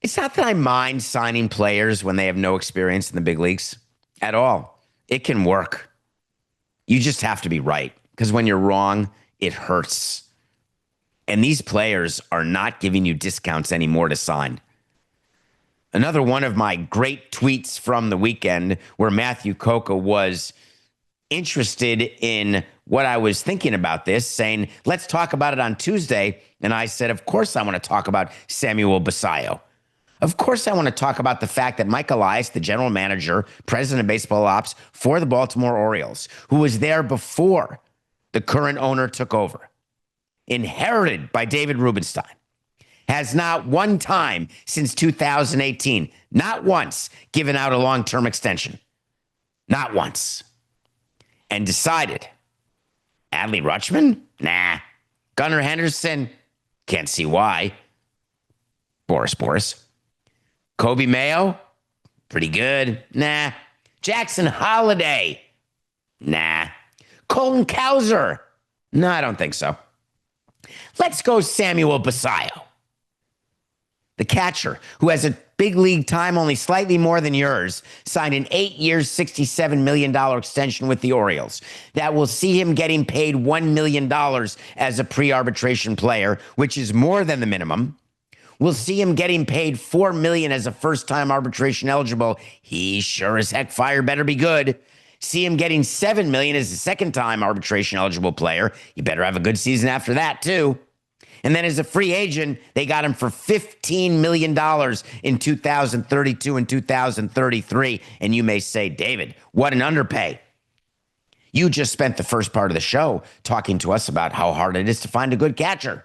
It's not that I mind signing players when they have no experience in the big leagues at all. It can work. You just have to be right, because when you're wrong, it hurts. And these players are not giving you discounts anymore to sign. Another one of my great tweets from the weekend where Matthew Coca was interested in what I was thinking about this, saying, let's talk about it on Tuesday. And I said, of course I want to talk about Samuel Basallo. Of course I want to talk about the fact that Mike Elias, the general manager, president of baseball ops for the Baltimore Orioles, who was there before the current owner took over, inherited by David Rubenstein, has not one time since 2018, not once, given out a long-term extension. Not once. And decided, Adley Rutschman? Nah. Gunnar Henderson? Can't see why. Boris. Kobe Mayo? Pretty good. Nah. Jackson Holiday? Nah. Colton Cowser? No, I don't think so. Let's go Samuel Basallo, the catcher, who has a big league time only slightly more than yours, signed an 8-year, $67 million extension with the Orioles. That will see him getting paid $1 million as a pre-arbitration player, which is more than the minimum. We'll see him getting paid $4 million as a first-time arbitration eligible. He sure as heck fire better be good. See him getting $7 million as a second-time arbitration eligible player. You better have a good season after that, too. And then as a free agent, they got him for $15 million in 2032 and 2033. And you may say, David, what an underpay. You just spent the first part of the show talking to us about how hard it is to find a good catcher,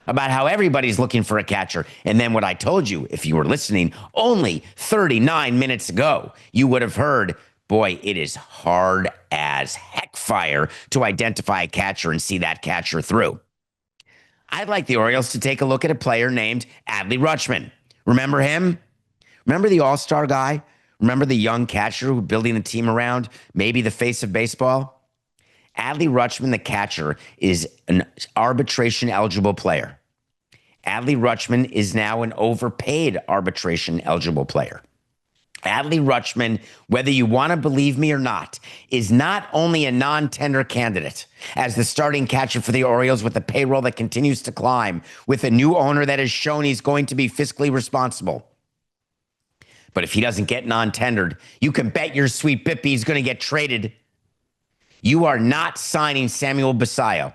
about how everybody's looking for a catcher. And then what I told you, if you were listening only 39 minutes ago, you would have heard, boy, it is hard as heck fire to identify a catcher and see that catcher through. I'd like the Orioles to take a look at a player named Adley Rutschman. Remember him? Remember the all-star guy? Remember the young catcher who building the team around, maybe the face of baseball? Adley Rutschman, the catcher, is an arbitration-eligible player. Adley Rutschman is now an overpaid arbitration-eligible player. Adley Rutschman, whether you want to believe me or not, is not only a non-tender candidate as the starting catcher for the Orioles with a payroll that continues to climb, with a new owner that has shown he's going to be fiscally responsible. But if he doesn't get non-tendered, you can bet your sweet Bippy he's going to get traded. You are not signing Samuel Basallo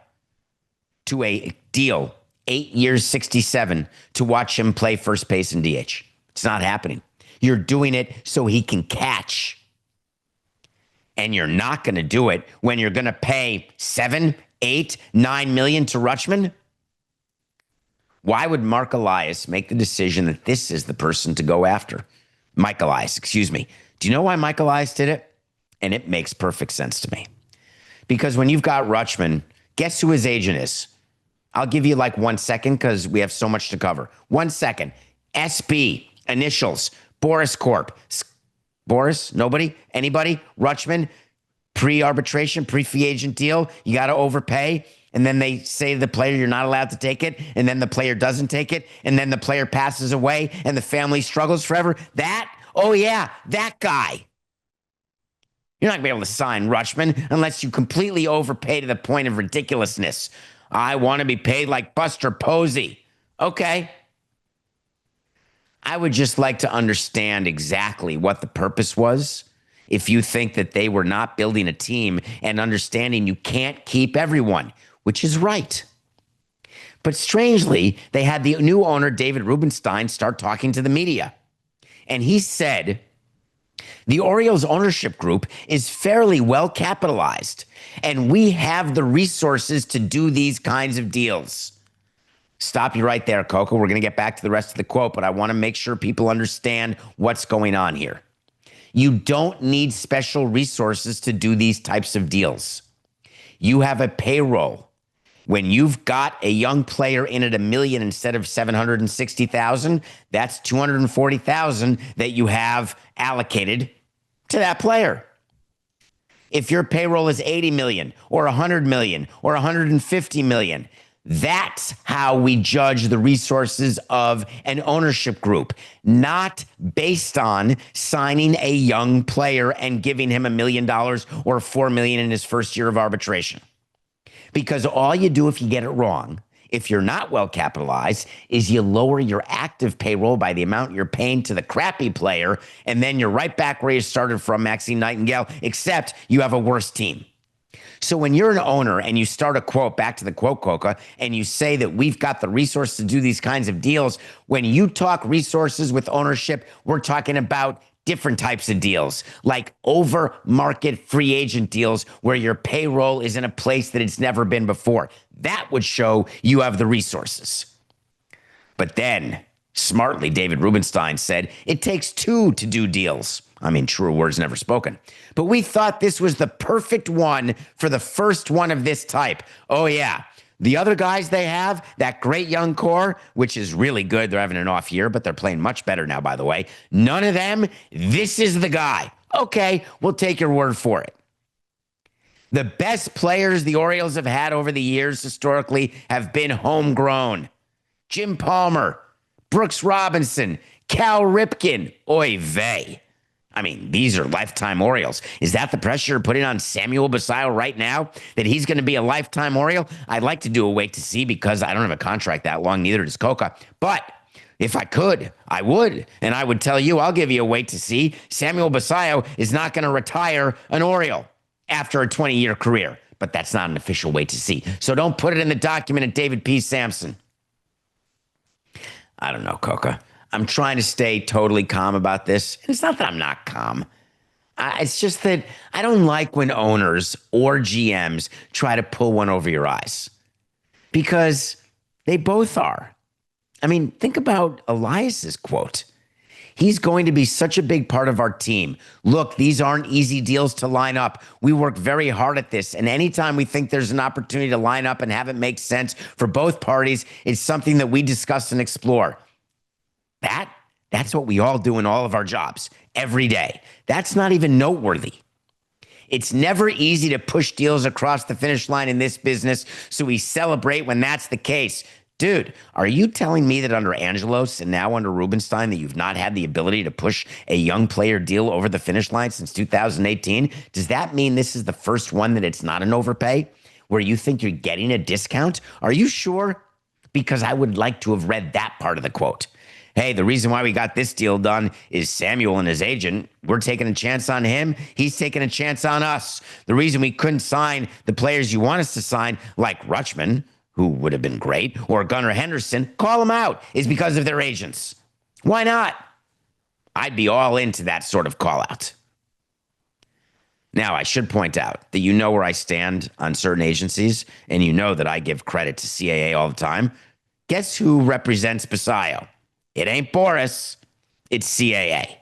to a deal, 8 years, 67, to watch him play first base and DH. It's not happening. You're doing it so he can catch. And you're not going to do it when you're going to pay $7, $8, $9 million to Rutschman. Why would Mark Elias make the decision that this is the person to go after? Mike Elias, excuse me. Do you know why Mike Elias did it? And it makes perfect sense to me. Because when you've got Rutschman, guess who his agent is? I'll give you like 1 second because we have so much to cover. 1 second. SB, initials, Boris Corp. Boris? Nobody? Anybody? Rutschman? Pre-arbitration, pre-free agent deal. You got to overpay. And then they say to the player, you're not allowed to take it. And then the player doesn't take it. And then the player passes away and the family struggles forever. That? Oh, yeah, that guy. You're not going to be able to sign Rutschman unless you completely overpay to the point of ridiculousness. I want to be paid like Buster Posey. Okay. I would just like to understand exactly what the purpose was if you think that they were not building a team and understanding you can't keep everyone, which is right. But strangely, they had the new owner, David Rubenstein, start talking to the media. And he said, the Orioles ownership group is fairly well capitalized, and we have the resources to do these kinds of deals. Stop you right there, Coco. We're going to get back to the rest of the quote, but I want to make sure people understand what's going on here. You don't need special resources to do these types of deals. You have a payroll. When you've got a young player in at $1 million instead of $760,000, that's $240,000 that you have allocated to that player. If your payroll is $80 million or $100 million or $150 million, That's how we judge the resources of an ownership group, not based on signing a young player and giving him $1 million or $4 million in his first year of arbitration. Because all you do if you get it wrong, if you're not well capitalized, is you lower your active payroll by the amount you're paying to the crappy player, and then you're right back where you started from, Maxine Nightingale, except you have a worse team. So when you're an owner and you start a quote, back to the quote, Coca, and you say that we've got the resources to do these kinds of deals, when you talk resources with ownership, we're talking about different types of deals, like over market free agent deals where your payroll is in a place that it's never been before. That would show you have the resources. But then, smartly, David Rubenstein said, it takes two to do deals. I mean, truer words never spoken. But we thought this was the perfect one for the first one of this type. Oh, yeah. The other guys they have, that great young core, which is really good. They're having an off year, but they're playing much better now, by the way. None of them, this is the guy. Okay, we'll take your word for it. The best players the Orioles have had over the years historically have been homegrown. Jim Palmer, Brooks Robinson, Cal Ripken, oy vey. I mean, these are lifetime Orioles. Is that the pressure you're putting on Samuel Basallo right now, that he's going to be a lifetime Oriole? I'd like to do a wait to see because I don't have a contract that long, neither does Coca. But if I could, I would. And I would tell you, I'll give you a wait to see. Samuel Basallo is not going to retire an Oriole after a 20-year career. But that's not an official wait to see. So don't put it in the document at David P. Samson. I don't know, Coca. I'm trying to stay totally calm about this. And it's not that I'm not calm. It's just that I don't like when owners or GMs try to pull one over your eyes. Because they both are. I mean, think about Elias's quote. He's going to be such a big part of our team. Look, these aren't easy deals to line up. We work very hard at this. And anytime we think there's an opportunity to line up and have it make sense for both parties, it's something that we discuss and explore. That's what we all do in all of our jobs every day. That's not even noteworthy. It's never easy to push deals across the finish line in this business, so we celebrate when that's the case. Dude, are you telling me that under Angelos and now under Rubenstein that you've not had the ability to push a young player deal over the finish line since 2018? Does that mean this is the first one that it's not an overpay, where you think you're getting a discount? Are you sure? Because I would like to have read that part of the quote. Hey, the reason why we got this deal done is Samuel and his agent. We're taking a chance on him. He's taking a chance on us. The reason we couldn't sign the players you want us to sign, like Rutschman, who would have been great, or Gunnar Henderson, call them out, is because of their agents. Why not? I'd be all into that sort of call out. Now, I should point out that you know where I stand on certain agencies, and you know that I give credit to CAA all the time. Guess who represents Basallo? It ain't Boris, it's CAA.